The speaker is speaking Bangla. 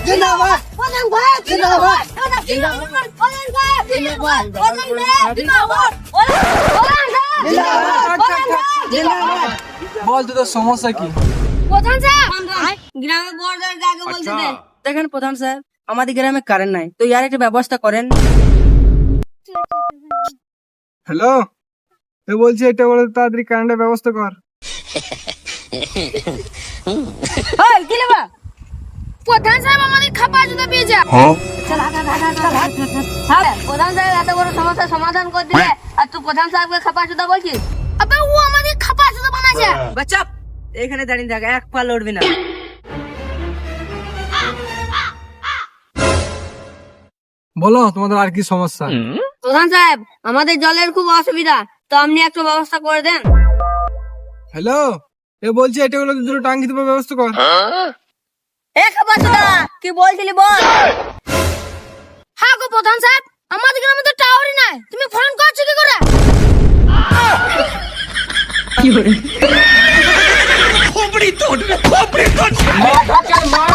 জিন্দাবাদ প্রধান সাহেব জিন্দাবাদ প্রধান সাহেব জিন্দাবাদ জিন্দাবাদ। বল তো তোর সমস্যা কি? প্রধান সাহেব গ্রামে বড়দের কাকে বলতে দেন? দেখেন প্রধান সাহেব, আমাদের গ্রামে কারেন্ট নাই, তো ইয়ার একটা ব্যবস্থা করেন। হ্যালো, এ বলছি এটা বলে তাড়াতাড়ি কারেন্টের ব্যবস্থা কর। ওই কি নেবা? প্রধান সাহেব আমাদের খাপা জুতা পেয়েছে। প্রধান সাহেব এত বড় সমস্যার সমাধান করে দিলে আর তুই প্রধান সাহেবকে খাপা জুতা বলছিস? আবে ও আমাদের খাপা জুতা বানাইছে। বাচ্চা এখানে দাঁড়িয়ে থাক, এক পা লড়বি না। বলো তোমাদের আর কি সমস্যা? প্রধান সাহেব আমাদের জলের খুব অসুবিধা, তো আপনি একটু ব্যবস্থা করে দেন। হ্যালো, এ বলছি এটা বলে দুটো টাঙ্কি দেওয়ার ব্যবস্থা কর। এ খাপা জুতা কি বলছিলি বল? হ্যাঁ গো প্রধান সাহেব, আমাদের গ্রামে তো টাওয়ারই নাই, তুমি ফোন করছো কি করে? মার